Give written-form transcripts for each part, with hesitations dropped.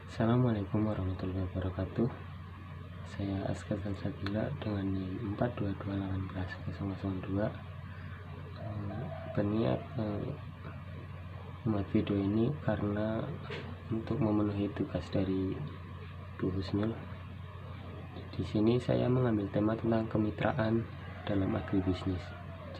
Assalamualaikum warahmatullahi wabarakatuh. Saya Askar Salsabila dengan NIM 422180002. Berniat membuat video ini karena untuk memenuhi tugas dari Bu Husnul. Di sini saya mengambil tema tentang kemitraan dalam agribisnis.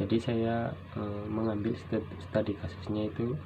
Jadi saya mengambil studi kasusnya itu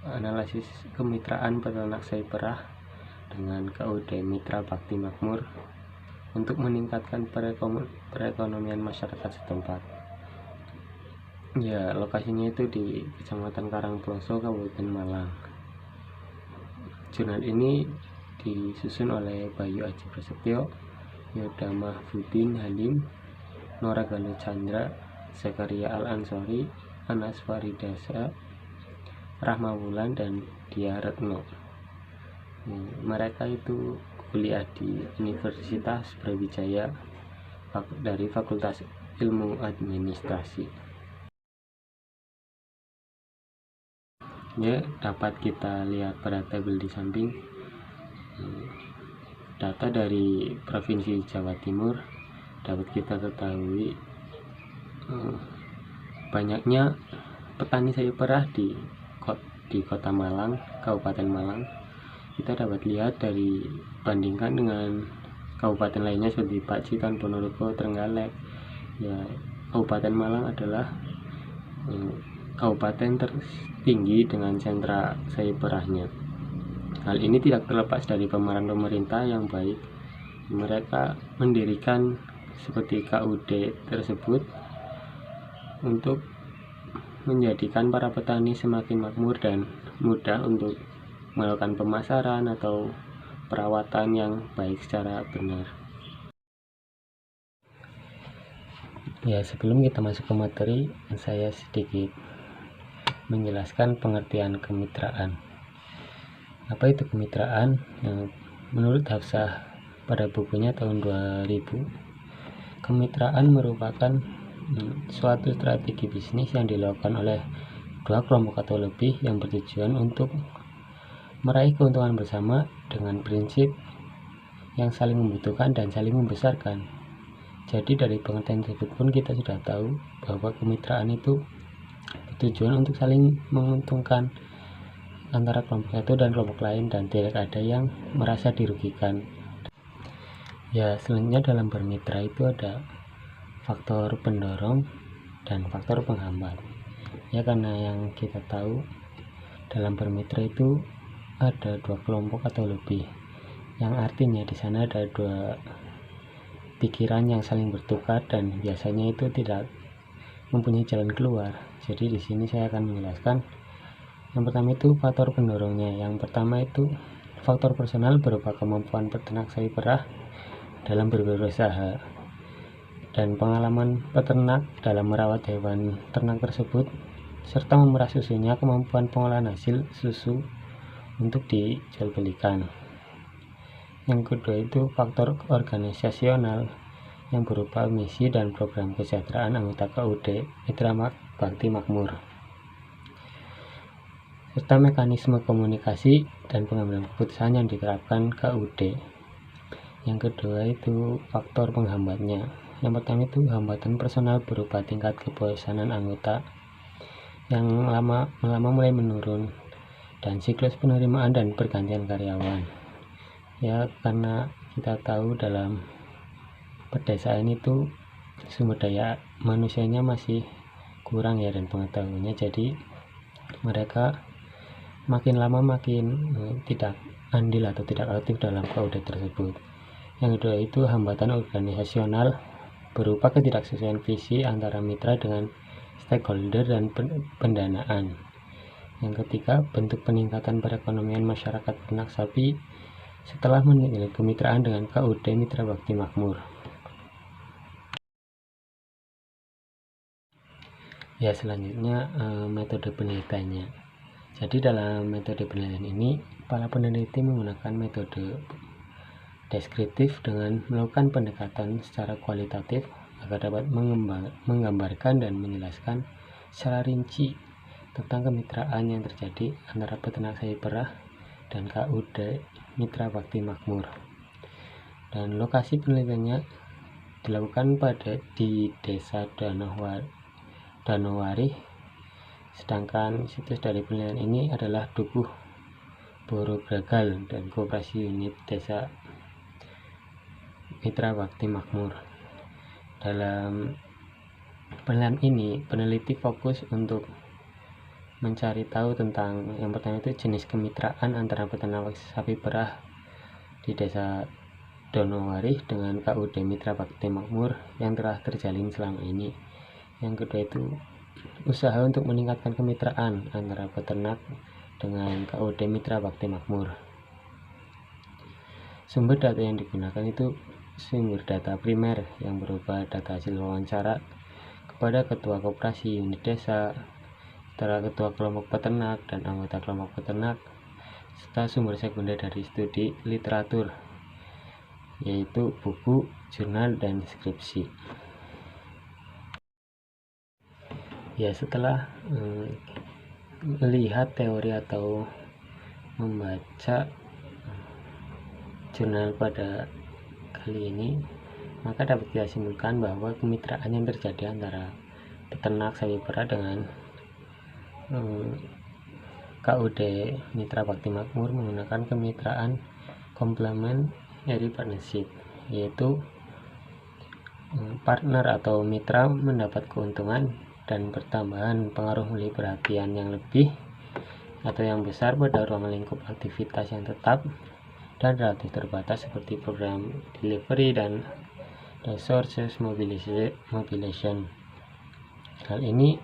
analisis kemitraan peternak sapi perah dengan KUD Mitra Bakti Makmur untuk meningkatkan perekonomian masyarakat setempat. Ya, lokasinya itu di Kecamatan Karangploso, Kabupaten Malang. Jurnal ini disusun oleh Bayu Aji Prasetyo, Yoda Mahfudin Halim, Nora Galuh Chandra, Zakaria Al Ansori, Anas Faridasa, Rahma Wulan, dan Dia Retno. Mereka itu kuliah di Universitas Brawijaya dari Fakultas Ilmu Administrasi. Ya, dapat kita lihat pada tabel di samping data dari Provinsi Jawa Timur. Dapat kita ketahui banyaknya petani sapi perah di Kota Malang, Kabupaten Malang. Kita dapat lihat dari bandingkan dengan kabupaten lainnya seperti Pacitan, Ponorogo, Trenggalek. Ya, Kabupaten Malang adalah kabupaten tertinggi dengan sentra sapi perahnya. Hal ini tidak terlepas dari pemeran pemerintah yang baik. Mereka mendirikan seperti KUD tersebut untuk menjadikan para petani semakin makmur dan mudah untuk melakukan pemasaran atau perawatan yang baik secara benar. Ya, sebelum kita masuk ke materi, saya sedikit menjelaskan pengertian kemitraan. Apa itu kemitraan? Menurut Hafsah pada bukunya tahun 2000, kemitraan merupakan suatu strategi bisnis yang dilakukan oleh dua kelompok atau lebih yang bertujuan untuk meraih keuntungan bersama dengan prinsip yang saling membutuhkan dan saling membesarkan. Jadi dari pengertian tersebut pun kita sudah tahu bahwa kemitraan itu bertujuan untuk saling menguntungkan antara kelompok satu dan kelompok lain dan tidak ada yang merasa dirugikan. Ya, selanjutnya dalam bermitra itu ada faktor pendorong dan faktor penghambat. Ya, karena yang kita tahu dalam bermitra itu ada dua kelompok atau lebih, yang artinya di sana ada dua pikiran yang saling bertukar dan biasanya itu tidak mempunyai jalan keluar. Jadi di sini saya akan menjelaskan. Yang pertama itu faktor pendorongnya. Yang pertama itu faktor personal berupa kemampuan peternak sapi perah dalam berwirausaha dan pengalaman peternak dalam merawat hewan ternak tersebut serta memerah susunya, kemampuan pengolahan hasil susu untuk dijualbelikan. Yang kedua itu faktor organisasional yang berupa misi dan program kesejahteraan anggota KUD Mitra Bakti Makmur serta mekanisme komunikasi dan pengambilan keputusan yang diterapkan KUD. Yang kedua itu faktor penghambatnya. Yang pertama itu hambatan personal berupa tingkat kebosanan anggota yang lama mulai menurun dan siklus penerimaan dan pergantian karyawan. Ya, karena kita tahu dalam pedesaan itu sumber daya manusianya masih kurang ya dan pengetahuannya, jadi mereka makin lama makin tidak andil atau tidak aktif dalam KUD tersebut. Yang kedua itu hambatan organisasional berupa ketidaksesuaian visi antara mitra dengan stakeholder dan pendanaan. Yang ketiga, bentuk peningkatan perekonomian masyarakat peternak sapi setelah menjalin kemitraan dengan KUD Mitra Bakti Makmur. Ya, selanjutnya metode penelitiannya. Jadi dalam metode penelitian ini para peneliti menggunakan metode deskriptif dengan melakukan pendekatan secara kualitatif agar dapat menggambarkan dan menjelaskan secara rinci tentang kemitraan yang terjadi antara peternak sapi perah dan KUD Mitra Bakti Makmur. Dan lokasi penelitiannya dilakukan di Desa Danauwarih, sedangkan situs dari penelitian ini adalah Dukuh Borobragal dan Koperasi Unit Desa Mitra Bakti Makmur. Dalam penelitian ini, peneliti fokus untuk mencari tahu tentang yang pertama itu jenis kemitraan antara peternak sapi perah di Desa Danauwarih dengan KUD Mitra Bakti Makmur yang telah terjalin selama ini. Yang kedua itu usaha untuk meningkatkan kemitraan antara peternak dengan KUD Mitra Bakti Makmur. Sumber data yang digunakan itu sumber data primer yang berupa data hasil wawancara kepada ketua koperasi unit desa, serta ketua kelompok peternak dan anggota kelompok peternak, serta sumber sekunder dari studi literatur, yaitu buku, jurnal, dan skripsi. Ya, setelah melihat teori atau membaca jurnal pada kali ini, maka dapat kita simpulkan bahwa kemitraan yang terjadi antara peternak sapi perah dengan KUD Mitra Bakti Makmur menggunakan kemitraan complementary partnership, yaitu partner atau mitra mendapat keuntungan dan pertambahan pengaruh melalui perhatian yang lebih atau yang besar pada ruang lingkup aktivitas yang tetap dan relatif terbatas seperti program delivery dan resources mobilization. Hal ini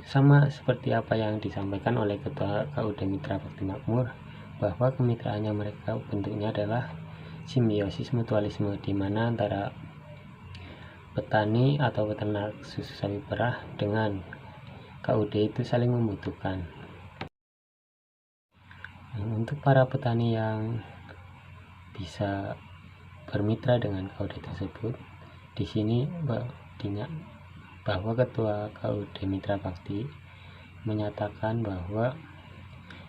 sama seperti apa yang disampaikan oleh Ketua KUD Mitra Bakti Makmur, bahwa kemitraannya mereka bentuknya adalah simbiosis mutualisme, di mana antara petani atau peternak susu sapi perah dengan KUD itu saling membutuhkan. Untuk para petani yang bisa bermitra dengan KUD tersebut, di sini bahwa Ketua KUD Mitra Bakti menyatakan bahwa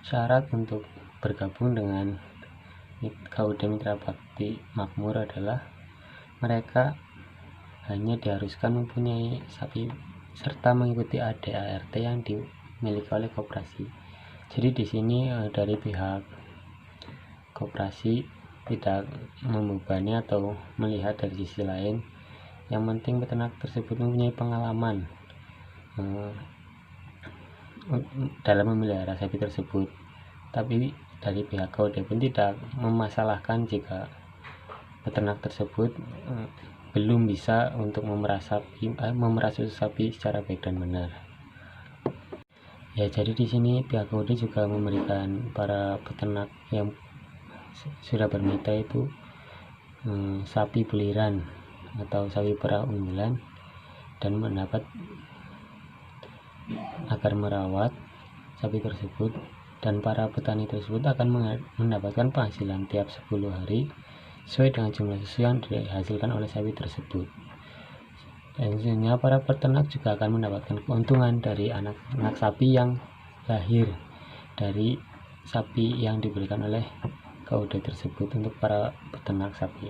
syarat untuk bergabung dengan KUD Mitra Bakti Makmur adalah mereka hanya diharuskan mempunyai sapi serta mengikuti ADART yang dimiliki oleh koperasi. Jadi di sini dari pihak koperasi tidak membebani atau melihat dari sisi lain. Yang penting peternak tersebut mempunyai pengalaman dalam memelihara sapi tersebut. Tapi dari pihak KUD pun tidak memasalahkan jika peternak tersebut belum bisa untuk memerah susu sapi secara baik dan benar. Ya, jadi di sini pihak KUD juga memberikan para peternak yang sudah bermitra itu sapi peliran atau sapi perah unggulan, dan mendapat agar merawat sapi tersebut, dan para petani tersebut akan mendapatkan penghasilan tiap 10 hari sesuai dengan jumlah susu yang dihasilkan oleh sapi tersebut. Dan selanjutnya para peternak juga akan mendapatkan keuntungan dari anak sapi yang lahir dari sapi yang diberikan oleh KUD tersebut untuk para peternak sapi.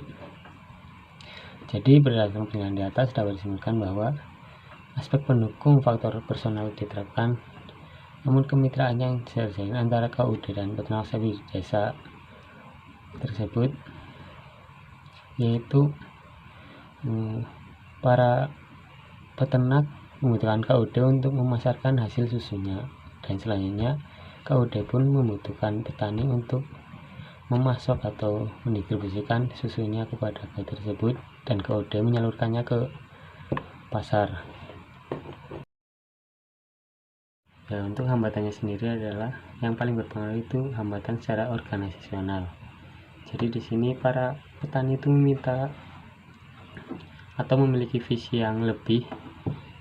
Jadi berdasarkan penjelasan di atas dapat disimpulkan bahwa aspek pendukung faktor personal diterapkan, namun kemitraan yang terjalin antara KUD dan peternak sapi desa tersebut, yaitu para peternak membutuhkan KUD untuk memasarkan hasil susunya, dan selanjutnya KUD pun membutuhkan petani untuk memasok atau mendistribusikan susunya kepada KUD tersebut, dan KUD menyalurkannya ke pasar. Ya, untuk hambatannya sendiri adalah yang paling berpengaruh itu hambatan secara organisasional. Jadi di sini para petani itu meminta atau memiliki visi yang lebih,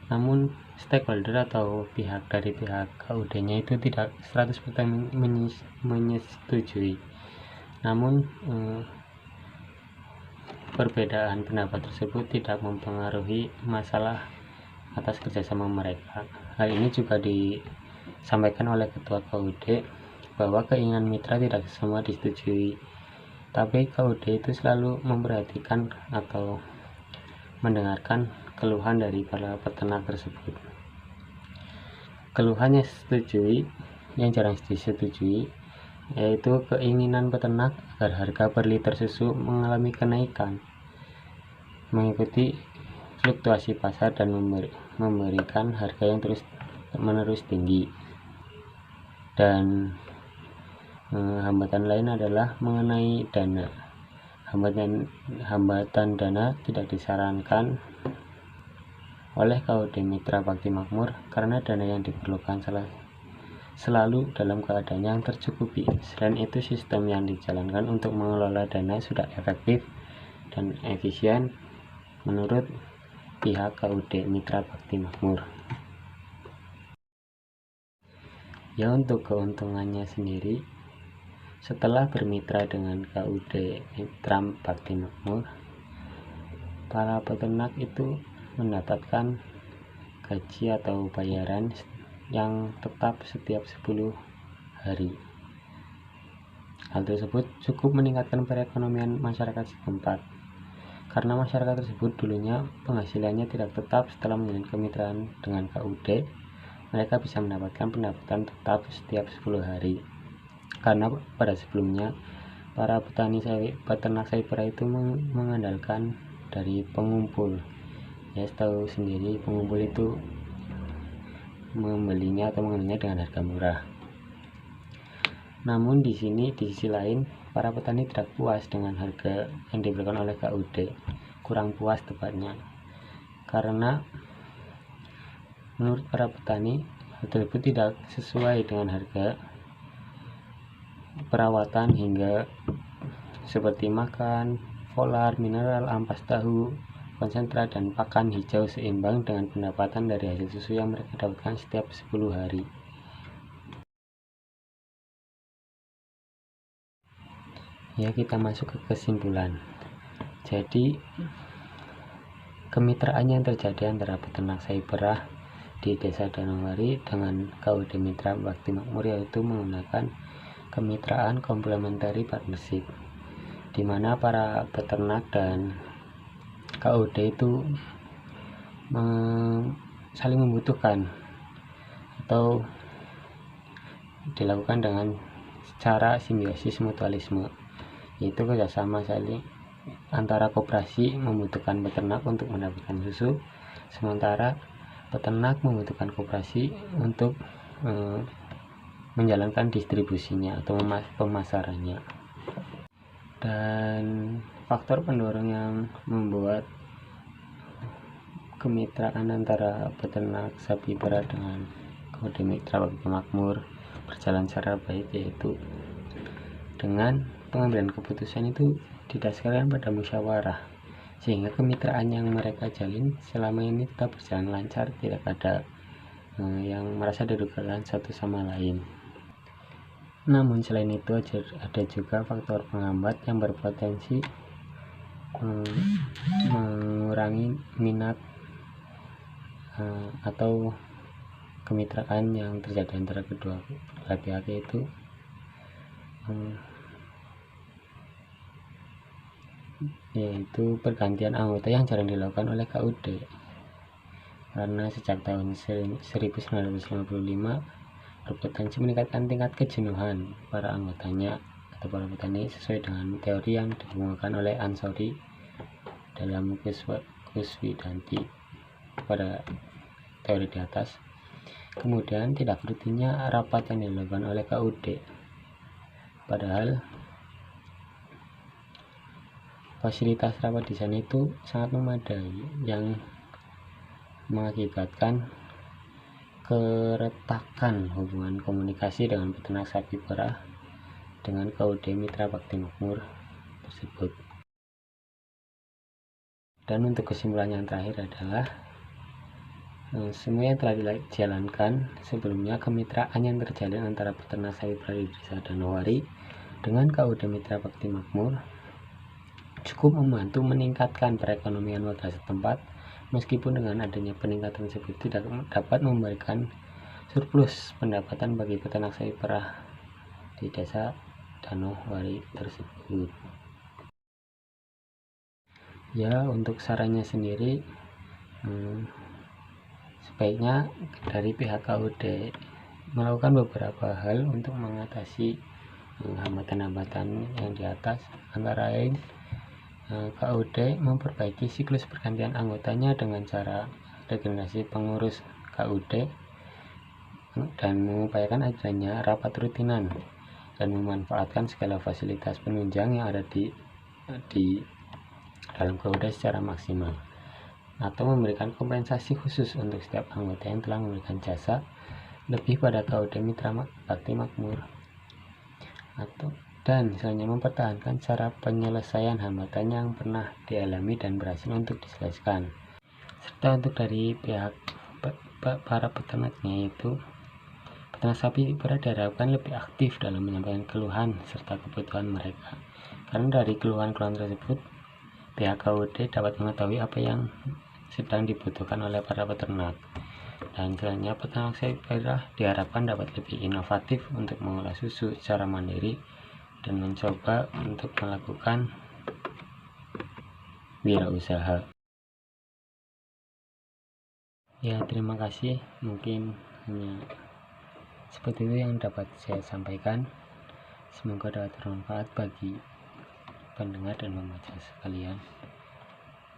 namun stakeholder atau pihak KUD-nya itu tidak 100% menyetujui. Namun perbedaan pendapat tersebut tidak mempengaruhi masalah atas kerjasama mereka. Hal ini juga disampaikan oleh Ketua KUD bahwa keinginan mitra tidak semua disetujui, tapi KUD itu selalu memperhatikan atau mendengarkan keluhan dari para peternak tersebut. Keluhan yang disetujui, yang jarang disetujui, yaitu keinginan peternak agar harga per liter susu mengalami kenaikan mengikuti fluktuasi pasar dan memberikan harga yang terus-menerus tinggi. Dan hambatan lain adalah mengenai dana. Hambatan dana tidak disarankan oleh KUD Mitra Bakti Makmur karena dana yang diperlukan selalu dalam keadaan yang tercukupi. Selain itu, sistem yang dijalankan untuk mengelola dana sudah efektif dan efisien menurut pihak KUD Mitra Bakti Makmur. Ya, untuk keuntungannya sendiri, setelah bermitra dengan KUD Mitra Bakti Makmur, para peternak itu mendapatkan gaji atau bayaran yang tetap setiap 10 hari. Hal tersebut cukup meningkatkan perekonomian masyarakat setempat, karena masyarakat tersebut dulunya penghasilannya tidak tetap. Setelah menjalin kemitraan dengan KUD, mereka bisa mendapatkan pendapatan tetap setiap 10 hari. Karena pada sebelumnya para peternak sapi perah itu mengandalkan dari pengumpul. Ya, tahu sendiri, pengumpul itu membelinya atau mengambilnya dengan harga murah. Namun di sisi lain, para petani tidak puas dengan harga yang diberikan oleh KUD, kurang puas tepatnya, karena menurut para petani hal tersebut tidak sesuai dengan harga perawatan hingga seperti makan, folar, mineral, ampas tahu, konsentrat, dan pakan hijau seimbang dengan pendapatan dari hasil susu yang mereka dapatkan setiap 10 hari. Ya, kita masuk ke kesimpulan. Jadi, kemitraan yang terjadi antara peternak sapi perah di Desa Danauwari dengan KUD Mitra Bakti Makmur yaitu menggunakan kemitraan complementary partnership, di mana para peternak dan KUD itu saling membutuhkan atau dilakukan dengan cara simbiosis mutualisme, yaitu kerjasama saling antara koperasi membutuhkan peternak untuk mendapatkan susu, sementara peternak membutuhkan koperasi untuk menjalankan distribusinya atau pemasarannya. Dan faktor pendorong yang membuat kemitraan antara peternak sapi perah dengan KUD Mitra Bakti Makmur berjalan secara baik, yaitu dengan pengambilan keputusan itu didasarkan pada musyawarah, sehingga kemitraan yang mereka jalin selama ini tetap berjalan lancar, tidak ada yang merasa dirugikan satu sama lain. Namun selain itu ada juga faktor penghambat yang berpotensi mengurangi minat atau kemitraan yang terjadi antara kedua belah pihak, yaitu pergantian anggota yang jarang dilakukan oleh KUD, karena sejak tahun 1955 berpotensi meningkatkan tingkat kejenuhan para anggotanya atau para petani sesuai dengan teori yang dikemukakan oleh Ansori dalam Kuswidanti pada teori di atas. Kemudian tidak rutinnya rapat yang dilakukan oleh KUD, padahal fasilitas rapat di sana itu sangat memadai, yang mengakibatkan keretakan hubungan komunikasi dengan peternak sapi perah dengan KUD Mitra Bakti Makmur tersebut. Dan untuk kesimpulan yang terakhir adalah semua yang telah dijalankan sebelumnya, kemitraan yang terjalin antara peternak sapi perah di Desa Danauwari dengan KUD Mitra Bakti Makmur cukup membantu meningkatkan perekonomian warga setempat, meskipun dengan adanya peningkatan tersebut tidak dapat memberikan surplus pendapatan bagi peternak sapi perah di desa Danauwari tersebut. Ya, untuk sarannya sendiri, sebaiknya dari pihak KUD melakukan beberapa hal untuk mengatasi hambatan-hambatan yang di atas, antara lain KUD memperbaiki siklus pergantian anggotanya dengan cara regenerasi pengurus KUD dan mengupayakan adanya rapat rutinan dan memanfaatkan segala fasilitas penunjang yang ada di dalam KUD secara maksimal, atau memberikan kompensasi khusus untuk setiap anggota yang telah memberikan jasa lebih pada KUD Mitra Bakti Makmur, dan misalnya mempertahankan cara penyelesaian hambatan yang pernah dialami dan berhasil untuk diselesaikan. Serta untuk dari pihak para peternaknya, yaitu peternak sapi perah, diharapkan lebih aktif dalam menyampaikan keluhan serta kebutuhan mereka, karena dari keluhan-keluhan tersebut pihak KUD dapat mengetahui apa yang sedang dibutuhkan oleh para peternak. Dan selanjutnya, peternak sapi perah diharapkan dapat lebih inovatif untuk mengolah susu secara mandiri dan mencoba untuk melakukan wirausaha. Ya, terima kasih. Mungkin hanya seperti itu yang dapat saya sampaikan. Semoga dapat bermanfaat bagi pendengar dan pembaca sekalian.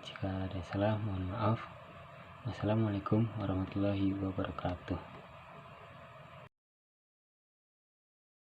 Jika ada salah, mohon maaf. Wassalamualaikum warahmatullahi wabarakatuh.